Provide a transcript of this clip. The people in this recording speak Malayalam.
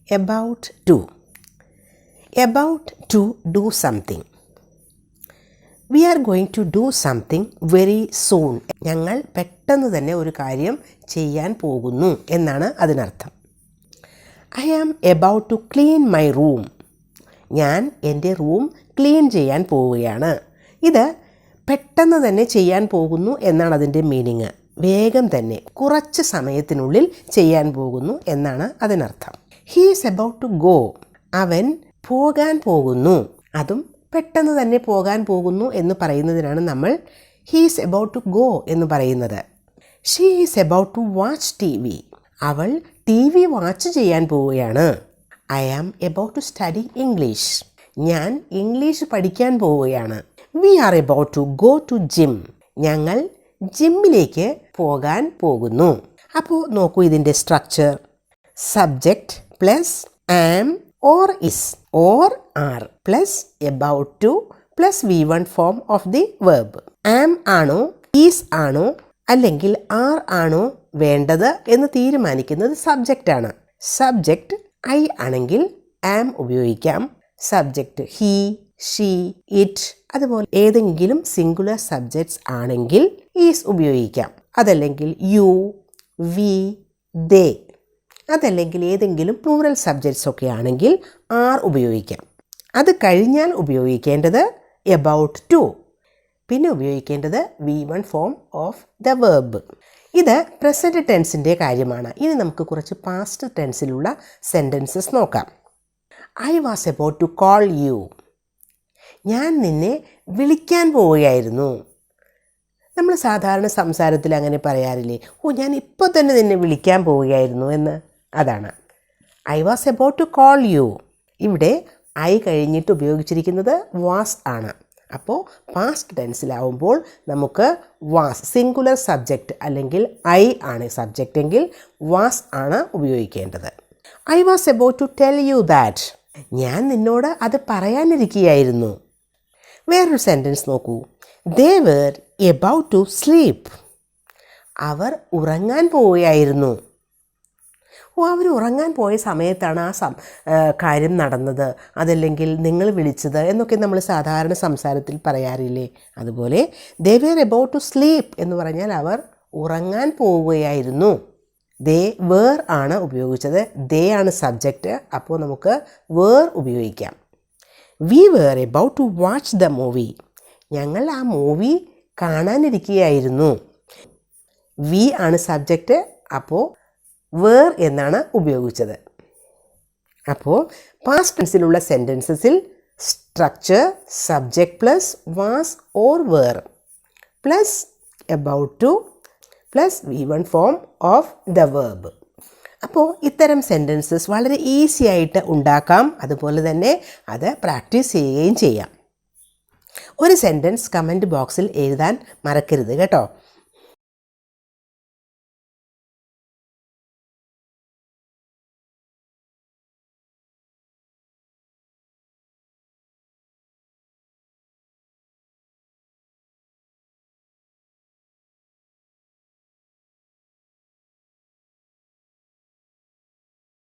about to. About to do something. We are going to do something very soon. ഞങ്ങൾ പെട്ടെന്ന് തന്നെ ഒരു കാര്യം ചെയ്യാൻ പോകുന്നു എന്നാണ് അതിനർത്ഥം. I am about to clean my room. ഞാൻ എൻ്റെ റൂം ക്ലീൻ ചെയ്യാൻ പോവുകയാണ്. ഇത് പെട്ടെന്ന് തന്നെ ചെയ്യാൻ പോകുന്നു എന്നാണ് അതിൻ്റെ മീനിങ്. വേഗം തന്നെ കുറച്ച് സമയത്തിനുള്ളിൽ ചെയ്യാൻ പോകുന്നു എന്നാണ് അതിനർത്ഥം. He is about to go. അവൻ പോകാൻ പോകുന്നു. അതും പെട്ടെന്ന് തന്നെ പോകാൻ പോകുന്നു എന്ന് പറയുന്നതിനാണ് നമ്മൾ he is about to go എന്ന് പറയുന്നത്. She is about to watch TV. അവൾ TV വാച്ച് ചെയ്യാൻ പോവുകയാണ്. I am about to study English. ഞാൻ ഇംഗ്ലീഷ് പഠിക്കാൻ പോവുകയാണ്. We are about to go to gym. ഞങ്ങൾ ജിമ്മിലേക്ക് പോകാൻ പോകുന്നു. അപ്പോൾ നോക്കൂ ഇതിൻ്റെ structure. Subject plus am or is or are plus about to plus V1 form of the verb. am ആണോ is ആണോ അല്ലെങ്കിൽ are ആണോ വേണ്ടത് എന്ന് തീരുമാനിക്കുന്നത് സബ്ജക്റ്റ് ആണ്. സബ്ജക്റ്റ് I ആണെങ്കിൽ am ഉപയോഗിക്കാം. സബ്ജക്റ്റ് he, she, it അതുപോലെ ഏതെങ്കിലും സിംഗുലർ സബ്ജക്ട്സ് ആണെങ്കിൽ is ഉപയോഗിക്കാം. അതല്ലെങ്കിൽ you, we, they അതല്ലെങ്കിൽ ഏതെങ്കിലും പ്ലൂറൽ സബ്ജക്ട്സ് ഒക്കെ ആണെങ്കിൽ are ഉപയോഗിക്കാം. അത് കഴിഞ്ഞാൽ ഉപയോഗിക്കേണ്ടത് about to, പിന്നെ ഉപയോഗിക്കേണ്ടത് V1 form of the verb. ഇത് പ്രസൻറ്റ് ടെൻസിൻ്റെ കാര്യമാണ്. ഇനി നമുക്ക് കുറച്ച് പാസ്റ്റ് ടെൻസിലുള്ള സെൻറ്റൻസസ് നോക്കാം. I was about to call you. ഞാൻ നിന്നെ വിളിക്കാൻ പോവുകയായിരുന്നു. നമ്മൾ സാധാരണ സംസാരത്തിൽ അങ്ങനെ പറയാറില്ലേ, ഞാൻ ഇപ്പോൾ തന്നെ നിന്നെ വിളിക്കാൻ പോവുകയായിരുന്നു എന്ന്. അതാണ് I was about to call you. ഇവിടെ I കഴിഞ്ഞിട്ട് ഉപയോഗിച്ചിരിക്കുന്നത് was ആണ്. അപ്പോൾ പാസ്റ്റ് ടെൻസിലാവുമ്പോൾ നമുക്ക് was സിംഗുലർ സബ്ജക്റ്റ് അല്ലെങ്കിൽ I ആണ് സബ്ജക്റ്റ് എങ്കിൽ was ആണ് ഉപയോഗിക്കേണ്ടത്. I was about to tell you that. ഞാൻ നിന്നോട് അത് പറയാനിരിക്കുകയായിരുന്നു. വേറൊരു സെൻറ്റൻസ് നോക്കൂ. They were about to sleep. അവർ ഉറങ്ങാൻ പോവുകയായിരുന്നു. അവർ ഉറങ്ങാൻ പോയ സമയത്താണ് കാര്യം നടന്നത്, അതല്ലെങ്കിൽ നിങ്ങൾ വിളിച്ചത് എന്നൊക്കെ നമ്മൾ സാധാരണ സംസാരത്തിൽ പറയാറില്ലേ. അതുപോലെ they were about to sleep എന്ന് പറഞ്ഞാൽ അവർ ഉറങ്ങാൻ പോവുകയായിരുന്നു. they were ആണ് ഉപയോഗിച്ചത്. they ആണ് സബ്ജക്റ്റ്. അപ്പോൾ നമുക്ക് were ഉപയോഗിക്കാം. we were about to watch the movie. ഞങ്ങൾ ആ മൂവി കാണാനിരിക്കുകയായിരുന്നു. we ആണ് സബ്ജക്റ്റ്. അപ്പോൾ were എന്നാണ് ഉപയോഗിച്ചത്. അപ്പോൾ പാസ്റ്റ് ടെൻസിലുള്ള സെൻറ്റൻസസിൽ structure subject plus was or were plus about to plus V1 form of the verb. അപ്പോൾ ഇത്തരം സെൻറ്റൻസസ് വളരെ ഈസി ആയിട്ട് ഉണ്ടാക്കാം. അതുപോലെ തന്നെ അത് പ്രാക്ടീസ് ചെയ്യുകയും ചെയ്യാം. ഒരു സെൻറ്റൻസ് കമൻറ്റ് ബോക്സിൽ എഴുതാൻ മറക്കരുത് കേട്ടോ.